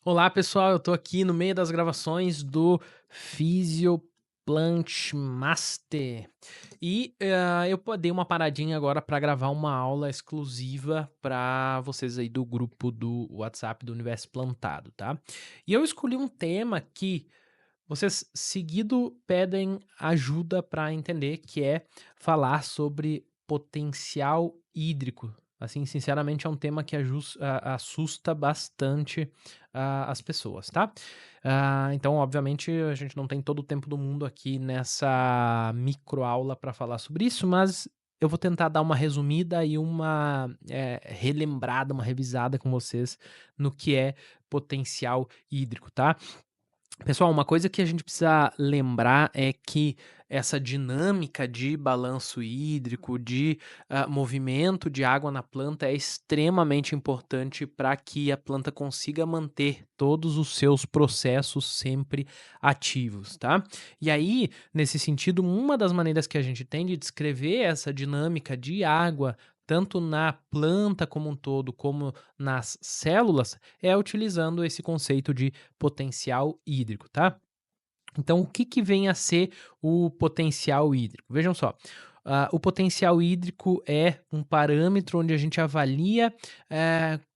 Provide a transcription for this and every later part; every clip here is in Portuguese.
Olá pessoal, eu tô aqui no meio das gravações do Physioplant Master e dei uma paradinha agora para gravar uma aula exclusiva para vocês aí do grupo do WhatsApp do Universo Plantado, tá? E eu escolhi um tema que vocês seguido pedem ajuda para entender, que é falar sobre potencial hídrico. Assim, sinceramente, é um tema que assusta bastante as pessoas, tá? Então, obviamente, a gente não tem todo o tempo do mundo aqui nessa microaula para falar sobre isso, mas eu vou tentar dar uma resumida e uma relembrada, uma revisada com vocês no que é potencial hídrico, tá? Pessoal, uma coisa que a gente precisa lembrar é que essa dinâmica de balanço hídrico, de movimento de água na planta é extremamente importante para que a planta consiga manter todos os seus processos sempre ativos, tá? E aí, nesse sentido, uma das maneiras que a gente tem de descrever essa dinâmica de água, tanto na planta como um todo, como nas células, é utilizando esse conceito de potencial hídrico, tá? Então, o que que vem a ser o potencial hídrico? Vejam só, o potencial hídrico é um parâmetro onde a gente avalia,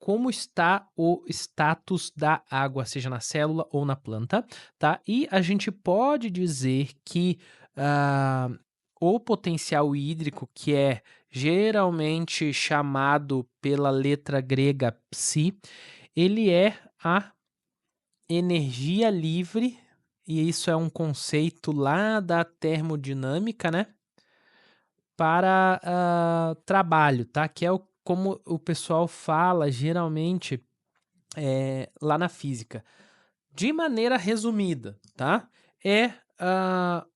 como está o status da água, seja na célula ou na planta, tá? E a gente pode dizer que, ah, o potencial hídrico, que é geralmente chamado pela letra grega psi, ele é a energia livre, e isso é um conceito lá da termodinâmica, né, para, trabalho, tá, que é o como o pessoal fala geralmente, lá na física. De maneira resumida, tá, é,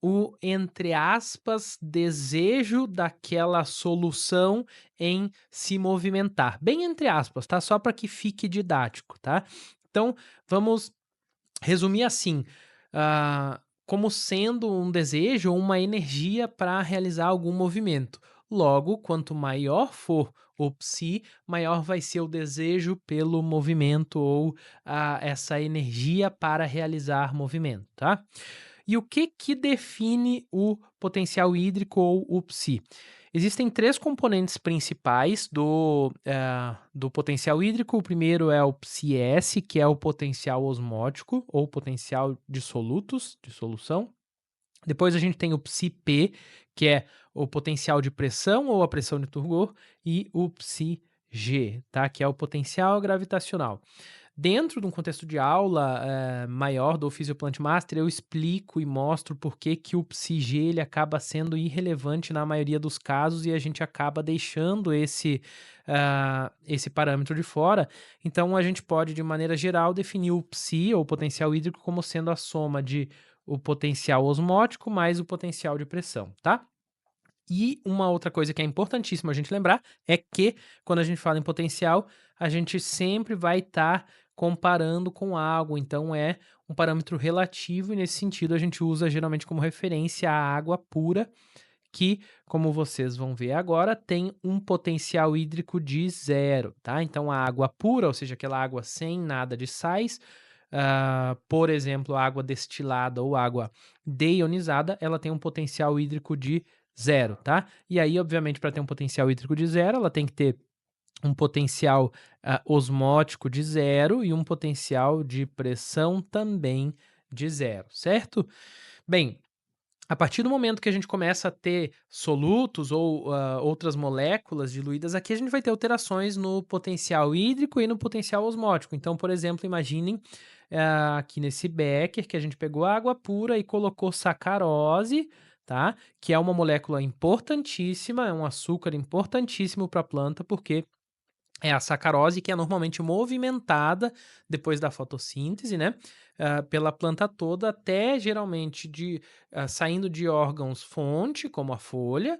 o, entre aspas, "desejo" daquela solução em se movimentar. Bem entre aspas, tá, só para que fique didático, tá. Então, vamos resumir assim, como sendo um desejo ou uma energia para realizar algum movimento. Logo, quanto maior for o psi, maior vai ser o desejo pelo movimento ou essa energia para realizar movimento, tá? E o que que define o potencial hídrico ou o psi? Existem três componentes principais do potencial hídrico. O primeiro é o psi-s, que é o potencial osmótico ou potencial de solutos, de solução. Depois a gente tem o psi-p, que é o potencial de pressão ou a pressão de turgor, e o psi-g, tá? Que é o potencial gravitacional. Dentro de um contexto de aula, maior do Physioplant Master, eu explico e mostro por que que o Psi-G ele acaba sendo irrelevante na maioria dos casos e a gente acaba deixando esse parâmetro de fora. Então, a gente pode, de maneira geral, definir o Psi, ou potencial hídrico, como sendo a soma de o potencial osmótico mais o potencial de pressão, tá? E uma outra coisa que é importantíssima a gente lembrar é que, quando a gente fala em potencial, a gente sempre vai estar comparando com algo, então é um parâmetro relativo e, nesse sentido, a gente usa geralmente como referência a água pura, que, como vocês vão ver agora, tem um potencial hídrico de zero, tá? Então, a água pura, ou seja, aquela água sem nada de sais, por exemplo, água destilada ou água deionizada, ela tem um potencial hídrico de zero, tá? E aí, obviamente, para ter um potencial hídrico de zero, ela tem que ter um potencial osmótico de zero e um potencial de pressão também de zero, certo? Bem, a partir do momento que a gente começa a ter solutos ou outras moléculas diluídas aqui, a gente vai ter alterações no potencial hídrico e no potencial osmótico. Então, por exemplo, imaginem aqui nesse becker que a gente pegou água pura e colocou sacarose, tá? Que é uma molécula importantíssima, é um açúcar importantíssimo para a planta, porque é a sacarose, que é normalmente movimentada depois da fotossíntese, né, pela planta toda, até geralmente saindo de órgãos fonte, como a folha,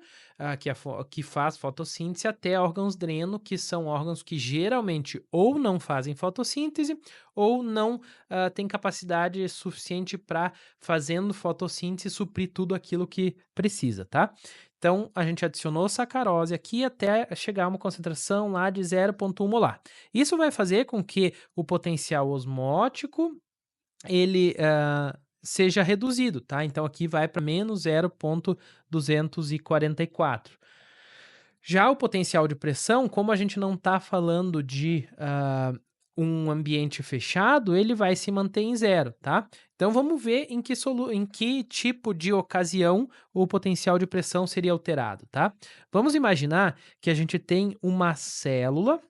que faz fotossíntese, até órgãos dreno, que são órgãos que geralmente ou não fazem fotossíntese ou não têm capacidade suficiente para, fazendo fotossíntese, suprir tudo aquilo que precisa, tá? Então, a gente adicionou sacarose aqui até chegar a uma concentração lá de 0,1 molar. Isso vai fazer com que o potencial osmótico ele seja reduzido, tá? Então, aqui vai para menos 0,244. Já o potencial de pressão, como a gente não está falando de um ambiente fechado, ele vai se manter em zero, tá? Então vamos ver em que tipo de ocasião o potencial de pressão seria alterado, tá? Vamos imaginar que a gente tem uma célula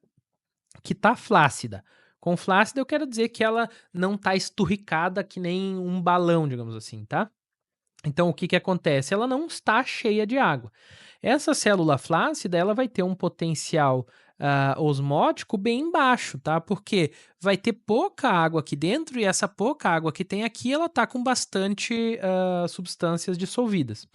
que está flácida. Com flácida eu quero dizer que ela não está esturricada que nem um balão, digamos assim, tá? Então, o que que acontece? Ela não está cheia de água. Essa célula flácida, ela vai ter um potencial osmótico bem baixo, tá? Porque vai ter pouca água aqui dentro e essa pouca água que tem aqui, ela tá com bastante substâncias dissolvidas.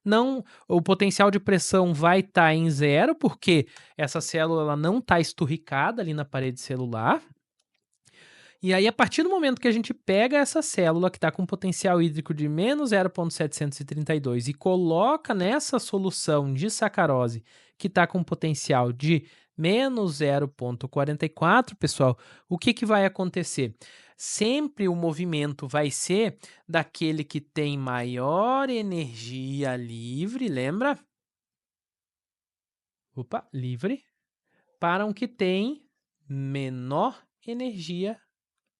Não, o potencial de pressão vai estar em zero, porque essa célula ela não está esturricada ali na parede celular, e aí, a partir do momento que a gente pega essa célula que está com potencial hídrico de menos 0,732 e coloca nessa solução de sacarose que está com potencial de menos 0,44, pessoal, o que, que vai acontecer? Sempre o movimento vai ser daquele que tem maior energia livre, lembra? Opa, livre, para um que tem menor energia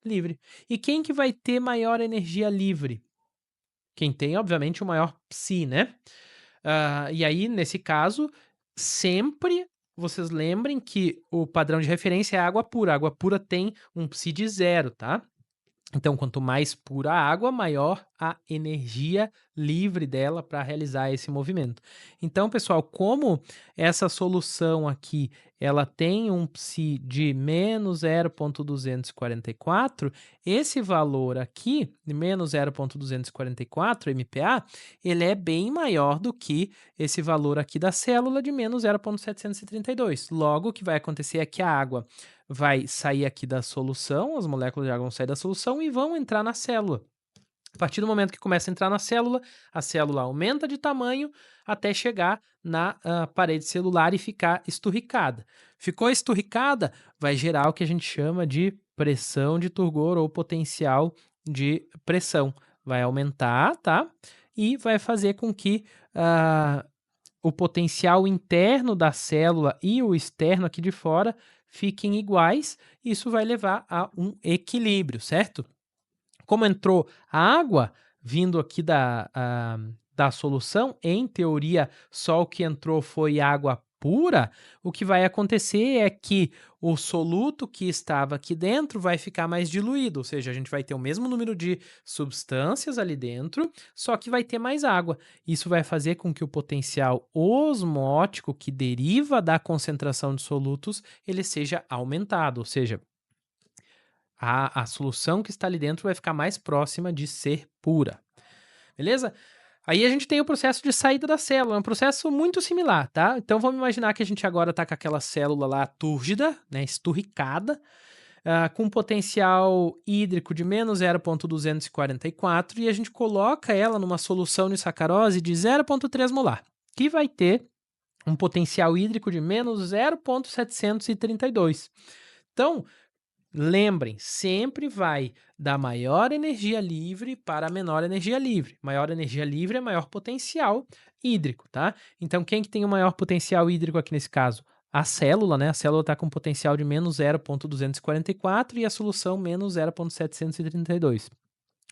livre. E quem que vai ter maior energia livre? Quem tem, obviamente, o maior psi, né? E aí, nesse caso, sempre vocês lembrem que o padrão de referência é a água pura. A água pura tem um psi de zero, tá? Então, quanto mais pura a água, maior a energia livre dela para realizar esse movimento. Então, pessoal, como essa solução aqui ela tem um psi de menos 0,244, esse valor aqui, de menos 0,244 MPa, ele é bem maior do que esse valor aqui da célula de menos 0,732. Logo, o que vai acontecer é que a água vai sair aqui da solução, as moléculas de água vão sair da solução e vão entrar na célula. A partir do momento que começa a entrar na célula, a célula aumenta de tamanho até chegar na parede celular e ficar esturricada. Ficou esturricada, vai gerar o que a gente chama de pressão de turgor ou potencial de pressão. Vai aumentar, tá? E vai fazer com que o potencial interno da célula e o externo aqui de fora fiquem iguais, isso vai levar a um equilíbrio, certo? Como entrou a água vindo aqui da solução, em teoria, só o que entrou foi água pura, o que vai acontecer é que o soluto que estava aqui dentro vai ficar mais diluído, ou seja, a gente vai ter o mesmo número de substâncias ali dentro, só que vai ter mais água. Isso vai fazer com que o potencial osmótico que deriva da concentração de solutos, ele seja aumentado, ou seja, a solução que está ali dentro vai ficar mais próxima de ser pura. Beleza? Aí a gente tem o processo de saída da célula, é um processo muito similar, tá? Então vamos imaginar que a gente agora está com aquela célula lá túrgida, né, esturricada, com potencial hídrico de menos 0,244 e a gente coloca ela numa solução de sacarose de 0,3 molar, que vai ter um potencial hídrico de menos 0,732. Então, lembrem, sempre vai da maior energia livre para a menor energia livre. Maior energia livre é maior potencial hídrico, tá? Então, quem que tem o maior potencial hídrico aqui nesse caso? A célula, né? A célula está com potencial de menos 0,244 e a solução menos 0,732.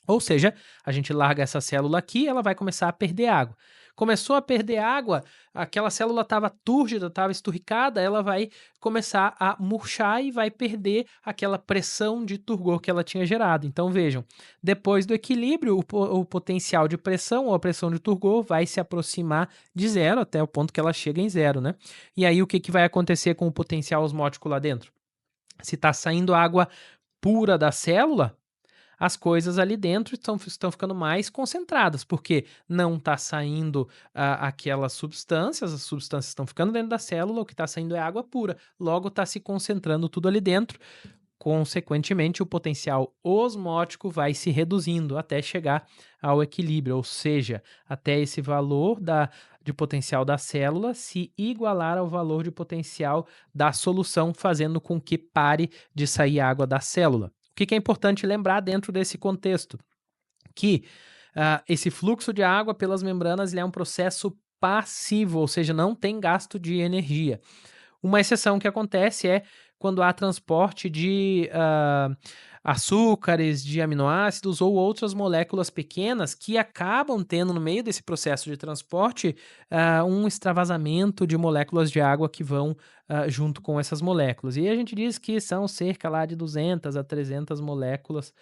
Ou seja, a gente larga essa célula aqui, ela vai começar a perder água. Começou a perder água, aquela célula estava túrgida, estava esturricada, ela vai começar a murchar e vai perder aquela pressão de turgor que ela tinha gerado. Então vejam, depois do equilíbrio, o potencial de pressão ou a pressão de turgor vai se aproximar de zero até o ponto que ela chega em zero, né? E aí o que vai acontecer com o potencial osmótico lá dentro? Se está saindo água pura da célula, as coisas ali dentro estão ficando mais concentradas, porque não está saindo aquelas substâncias, as substâncias estão ficando dentro da célula, o que está saindo é água pura, logo está se concentrando tudo ali dentro, consequentemente o potencial osmótico vai se reduzindo até chegar ao equilíbrio, ou seja, até esse valor de potencial da célula se igualar ao valor de potencial da solução, fazendo com que pare de sair água da célula. O que é importante lembrar dentro desse contexto? Que esse fluxo de água pelas membranas ele é um processo passivo, ou seja, não tem gasto de energia. Uma exceção que acontece é quando há transporte de açúcares, de aminoácidos ou outras moléculas pequenas que acabam tendo no meio desse processo de transporte um extravasamento de moléculas de água que vão junto com essas moléculas. E a gente diz que são cerca lá de 200 a 300 moléculas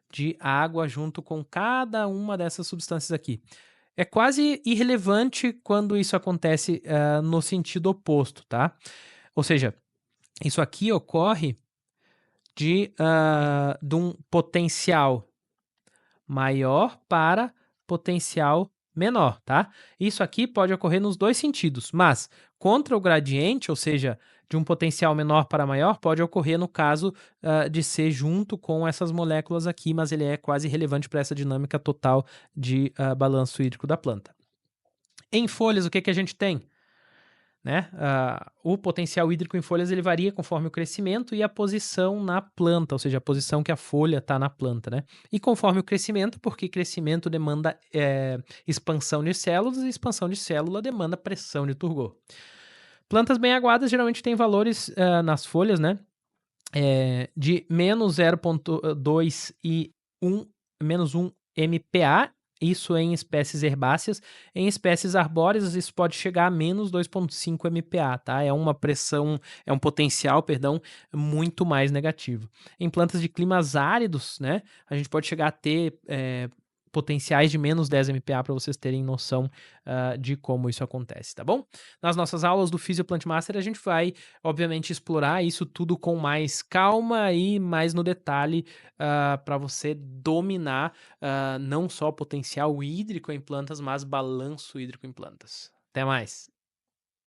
de água junto com cada uma dessas substâncias aqui. É quase irrelevante quando isso acontece no sentido oposto, tá? Ou seja, isso aqui ocorre de um potencial maior para potencial menor, tá? Isso aqui pode ocorrer nos dois sentidos, mas contra o gradiente, ou seja, de um potencial menor para maior, pode ocorrer no caso de ser junto com essas moléculas aqui, mas ele é quase irrelevante para essa dinâmica total de balanço hídrico da planta. Em folhas, o que a gente tem? Né? O potencial hídrico em folhas ele varia conforme o crescimento e a posição na planta, ou seja, a posição que a folha está na planta. Né? E conforme o crescimento, porque crescimento demanda expansão de células e expansão de célula demanda pressão de turgor. Plantas bem aguadas geralmente têm valores nas folhas, né? De menos 0,2 e menos 1 MPa, isso em espécies herbáceas. Em espécies arbóreas, isso pode chegar a menos 2,5 MPa, tá? É uma pressão, é um potencial, perdão, muito mais negativo. Em plantas de climas áridos, né, a gente pode chegar a ter potenciais de menos 10 MPa para vocês terem noção de como isso acontece, tá bom? Nas nossas aulas do Physio Plant Master, a gente vai, obviamente, explorar isso tudo com mais calma e mais no detalhe para você dominar não só potencial hídrico em plantas, mas balanço hídrico em plantas. Até mais!